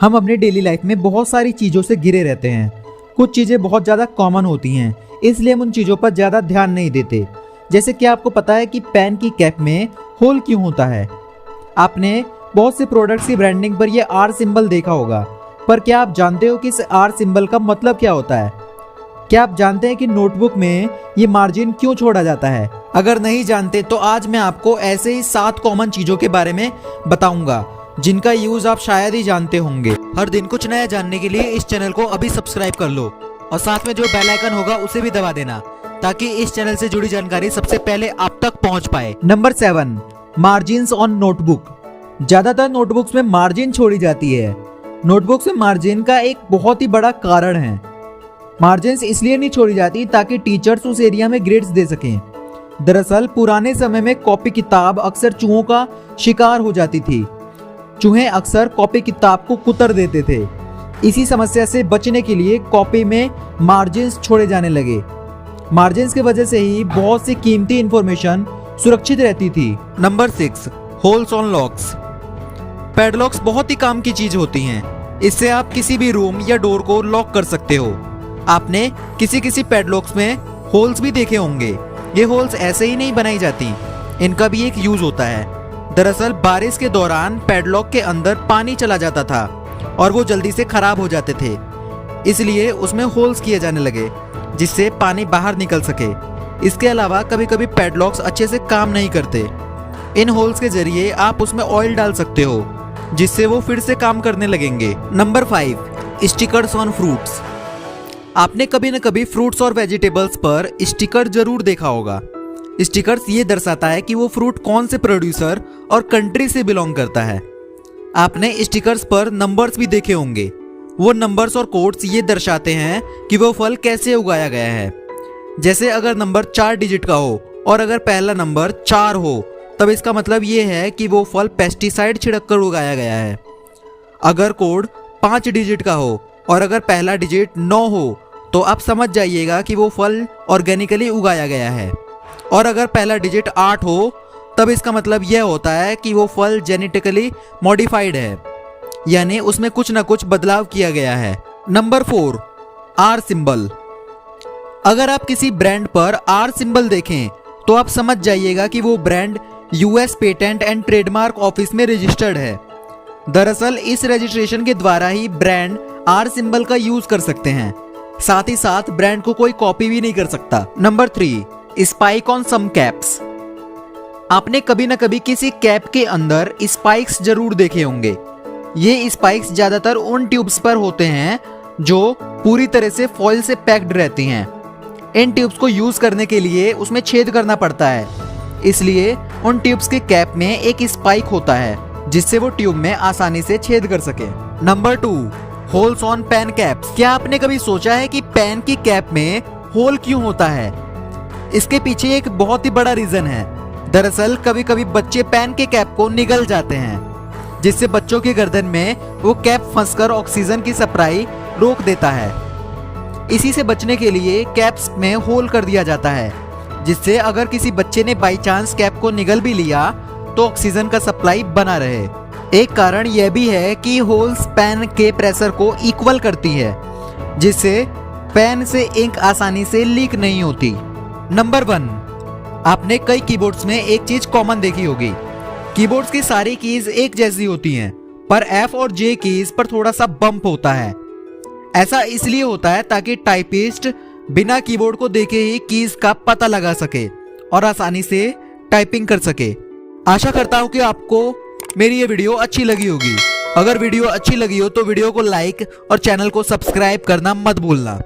हम अपनी daily life में बहुत सारी चीज़ों से घिरे रहते हैं। कुछ चीज़ें बहुत ज़्यादा कॉमन होती हैं, इसलिए हम उन चीज़ों पर ज़्यादा ध्यान नहीं देते। जैसे कि आपको पता है कि पेन की कैप में होल क्यों होता है। आपने बहुत से प्रोडक्ट्स की ब्रांडिंग पर यह आर सिंबल देखा होगा, पर क्या आप जानते हो कि इस आर सिंबल का मतलब क्या होता है? क्या आप जानते हैं कि नोटबुक में ये मार्जिन क्यों छोड़ा जाता है? अगर नहीं जानते तो आज मैं आपको ऐसे ही 7 कॉमन चीज़ों के बारे में बताऊंगा जिनका यूज आप शायद ही जानते होंगे। हर दिन कुछ नया जानने के लिए इस चैनल को अभी सब्सक्राइब कर लो और साथ में जो बेल आइकन होगा उसे भी दबा देना, ताकि इस चैनल से जुड़ी जानकारी सबसे पहले आप तक पहुंच पाए। Number 7, margins on notebook. ज्यादातर नोटबुक्स में मार्जिन छोड़ी जाती है। नोटबुक्स में मार्जिन का एक बहुत ही बड़ा कारण है। मार्जिन्स इसलिए नहीं छोड़ी जाती ताकि टीचर्स उस एरिया में ग्रेड्स दे सकें। दरअसल पुराने समय में कॉपी किताब अक्सर चूहों का शिकार हो जाती थी। चूहे अक्सर कॉपी किताब को कुतर देते थे। इसी समस्या से बचने के लिए कॉपी में मार्जिन्स छोड़े जाने लगे। मार्जिन्स की वजह से ही बहुत सी कीमती इंफॉर्मेशन सुरक्षित रहती थी। Number 6, holes on locks. Padlocks बहुत ही काम की चीज होती हैं। इससे आप किसी भी रूम या डोर को लॉक कर सकते हो। आपने किसी पैडलॉक्स में होल्स भी देखे होंगे। ये होल्स ऐसे ही नहीं बनाई जाती, इनका भी एक यूज होता है। दरअसल बारिश के दौरान पैडलॉक के अंदर पानी चला जाता था और वो जल्दी से खराब हो जाते थे, इसलिए उसमें होल्स किए जाने लगे जिससे पानी बाहर निकल सके। इसके अलावा कभी कभी पैडलॉक्स अच्छे से काम नहीं करते। इन होल्स के जरिए आप उसमें ऑयल डाल सकते हो जिससे वो फिर से काम करने लगेंगे। Number 5, stickers on fruits. आपने कभी न कभी फ्रूट्स और वेजिटेबल्स पर स्टिकर जरूर देखा होगा। स्टिकर्स ये दर्शाता है कि वो फ्रूट कौन से प्रोड्यूसर और कंट्री से बिलोंग करता है। आपने स्टिकर्स पर नंबर्स भी देखे होंगे। वो नंबर्स और कोड्स ये दर्शाते हैं कि वो फल कैसे उगाया गया है। जैसे अगर नंबर 4 डिजिट का हो और अगर पहला नंबर 4 हो, तब इसका मतलब ये है कि वो फल पेस्टिसाइड छिड़क कर उगाया गया है। अगर कोड 5 डिजिट का हो और अगर पहला डिजिट 9 हो, तो आप समझ जाइएगा कि वो फल ऑर्गेनिकली उगाया गया है। और अगर पहला डिजिट 8 हो, तब इसका मतलब यह होता है कि वो फल जेनेटिकली मॉडिफाइड है, यानी उसमें कुछ ना कुछ बदलाव किया गया है। Number 4, R symbol. अगर आप किसी ब्रांड पर आर सिंबल देखें तो आप समझ जाइएगा कि वो brand US patent and trademark office में रजिस्टर्ड है। दरअसल इस रजिस्ट्रेशन के द्वारा ही ब्रांड आर सिंबल का यूज कर सकते हैं। साथ ही साथ ब्रांड को कोई कॉपी भी नहीं कर सकता। Number 3, spike on some caps. आपने कभी न कभी किसी कैप के अंदर स्पाइक्स जरूर देखे होंगे। ये स्पाइक्स ज्यादातर उन ट्यूब्स पर होते हैं जो पूरी तरह से फॉइल से पैक्ड रहती हैं। इन ट्यूब्स को यूज करने के लिए उसमें छेद करना पड़ता है, इसलिए उन ट्यूब्स के कैप में एक स्पाइक होता है जिससे वो ट्यूब में आसानी से छेद कर सके। Number 2, holes on pen caps. क्या आपने कभी सोचा है कि पेन की कैप में होल क्यों होता है? इसके पीछे एक बहुत ही बड़ा रीजन है। दरअसल कभी कभी बच्चे पेन के कैप को निगल जाते हैं, जिससे बच्चों की गर्दन में वो कैप फंसकर ऑक्सीजन की सप्लाई रोक देता है। इसी से बचने के लिए कैप्स में होल कर दिया जाता है, जिससे अगर किसी बच्चे ने बाई चांस कैप को निगल भी लिया तो ऑक्सीजन का सप्लाई बना रहे। एक कारण यह भी है कि होल्स पेन के प्रेशर को इक्वल करती है, जिससे पेन से इंक आसानी से लीक नहीं होती। नंबर 1, आपने कई कीबोर्ड्स में एक चीज कॉमन देखी होगी। कीबोर्ड्स की सारी कीज एक जैसी होती हैं, पर F और J कीज पर थोड़ा सा बम्प होता है। ऐसा इसलिए होता है ताकि टाइपिस्ट बिना कीबोर्ड को देखे ही कीज का पता लगा सके और आसानी से टाइपिंग कर सके। आशा करता हूं कि आपको मेरी ये वीडियो अच्छी लगी होगी। अगर वीडियो अच्छी लगी हो तो वीडियो को लाइक और चैनल को सब्सक्राइब करना मत भूलना।